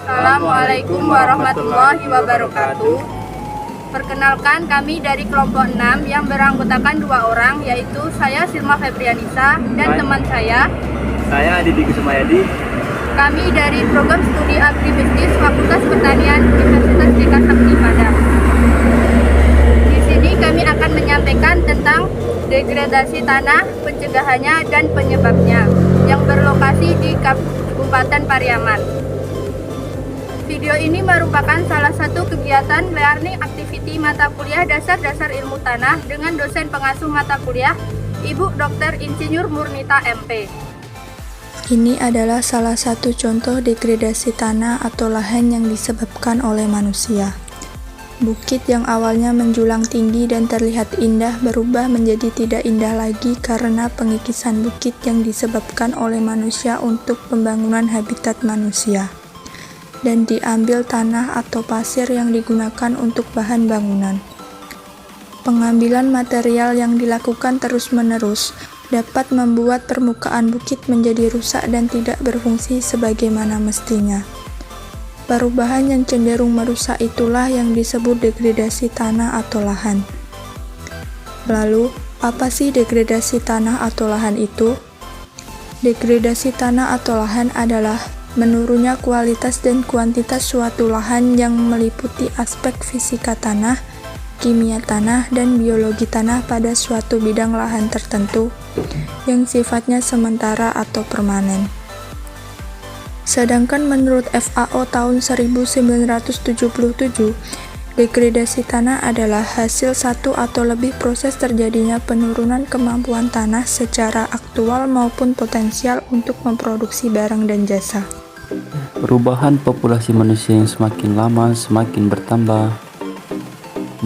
Assalamualaikum warahmatullahi wabarakatuh. Perkenalkan, kami dari kelompok 6 yang beranggotakan 2 orang, yaitu saya Silma Febrianisa dan teman saya Adi Kusmayadi. Kami dari program studi agribisnis Fakultas Pertanian Universitas Deka Sakti Padang. Di sini kami akan menyampaikan tentang degradasi tanah, pencegahannya dan penyebabnya yang berlokasi di Kabupaten Pariaman. Video ini merupakan salah satu kegiatan learning activity mata kuliah dasar-dasar ilmu tanah dengan dosen pengasuh mata kuliah Ibu Dr. Insinyur Murnita MP. Ini adalah salah satu contoh degradasi tanah atau lahan yang disebabkan oleh manusia. Bukit yang awalnya menjulang tinggi dan terlihat indah berubah menjadi tidak indah lagi karena pengikisan bukit yang disebabkan oleh manusia untuk pembangunan habitat manusia. Dan diambil tanah atau pasir yang digunakan untuk bahan bangunan. Pengambilan material yang dilakukan terus-menerus dapat membuat permukaan bukit menjadi rusak dan tidak berfungsi sebagaimana mestinya. Perubahan yang cenderung merusak itulah yang disebut degradasi tanah atau lahan. Lalu, apa sih degradasi tanah atau lahan itu? Degradasi tanah atau lahan adalah menurunnya kualitas dan kuantitas suatu lahan yang meliputi aspek fisika tanah, kimia tanah, dan biologi tanah pada suatu bidang lahan tertentu yang sifatnya sementara atau permanen. Sedangkan menurut FAO tahun 1977, degradasi tanah adalah hasil satu atau lebih proses terjadinya penurunan kemampuan tanah secara aktual maupun potensial untuk memproduksi barang dan jasa. Perubahan populasi manusia yang semakin lama semakin bertambah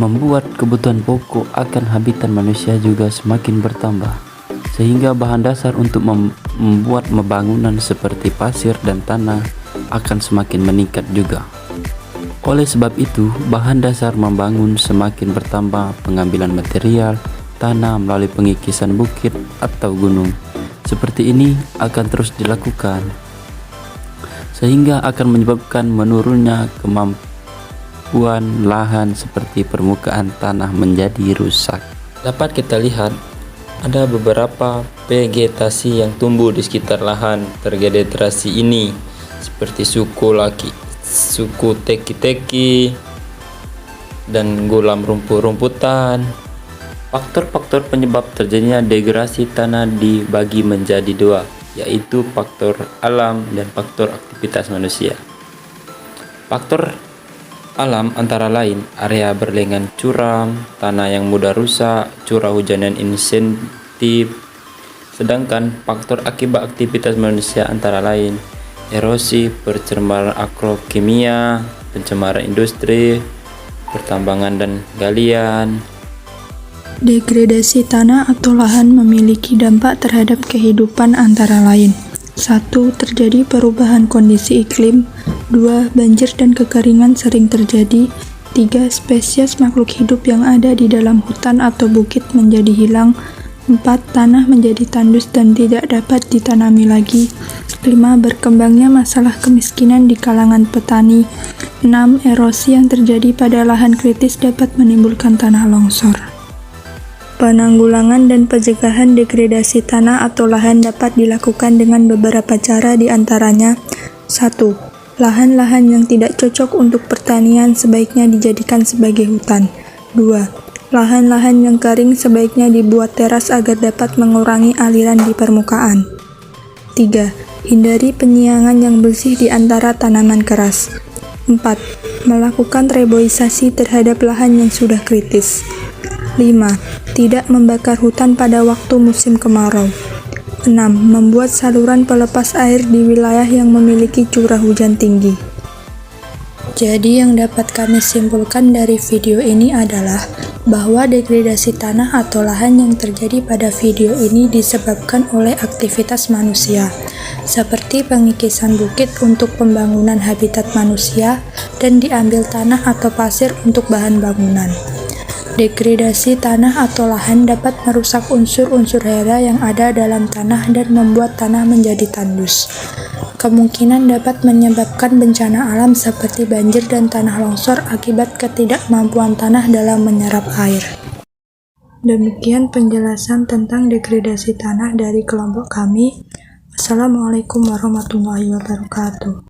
membuat kebutuhan pokok akan habitat manusia juga semakin bertambah, sehingga bahan dasar untuk membuat bangunan seperti pasir dan tanah akan semakin meningkat juga. Oleh sebab itu, bahan dasar membangun semakin bertambah. Pengambilan material tanah melalui pengikisan bukit atau gunung seperti ini akan terus dilakukan, sehingga akan menyebabkan menurunnya kemampuan lahan seperti permukaan tanah menjadi rusak. Dapat kita lihat ada beberapa vegetasi yang tumbuh di sekitar lahan terdegrasi ini, seperti suku teki-teki dan gulam rumput-rumputan. Faktor-faktor penyebab terjadinya degradasi tanah dibagi menjadi 2, yaitu faktor alam dan faktor aktivitas manusia. Faktor alam antara lain area berlengan curam, tanah yang mudah rusak, curah hujan yang insentif. Sedangkan faktor akibat aktivitas manusia antara lain erosi, pencemaran agrokimia, pencemaran industri, pertambangan dan galian. Degradasi tanah atau lahan memiliki dampak terhadap kehidupan antara lain. 1. Terjadi perubahan kondisi iklim. 2. Banjir dan kekeringan sering terjadi. 3. Spesies makhluk hidup yang ada di dalam hutan atau bukit menjadi hilang. 4. Tanah menjadi tandus dan tidak dapat ditanami lagi. 5. Berkembangnya masalah kemiskinan di kalangan petani. 6. Erosi yang terjadi pada lahan kritis dapat menimbulkan tanah longsor. Penanggulangan dan pencegahan degradasi tanah atau lahan dapat dilakukan dengan beberapa cara, di antaranya 1. Lahan-lahan yang tidak cocok untuk pertanian sebaiknya dijadikan sebagai hutan. 2. Lahan-lahan yang kering sebaiknya dibuat teras agar dapat mengurangi aliran di permukaan. 3. Hindari penyiangan yang bersih di antara tanaman keras. 4. Melakukan reboisasi terhadap lahan yang sudah kritis. 5. Tidak membakar hutan pada waktu musim kemarau. 6. Membuat saluran pelepas air di wilayah yang memiliki curah hujan tinggi. Jadi yang dapat kami simpulkan dari video ini adalah bahwa degradasi tanah atau lahan yang terjadi pada video ini disebabkan oleh aktivitas manusia, seperti pengikisan bukit untuk pembangunan habitat manusia dan diambil tanah atau pasir untuk bahan bangunan. Degradasi tanah atau lahan dapat merusak unsur-unsur hara yang ada dalam tanah dan membuat tanah menjadi tandus. Kemungkinan dapat menyebabkan bencana alam seperti banjir dan tanah longsor akibat ketidakmampuan tanah dalam menyerap air. Demikian penjelasan tentang degradasi tanah dari kelompok kami. Wassalamualaikum warahmatullahi wabarakatuh.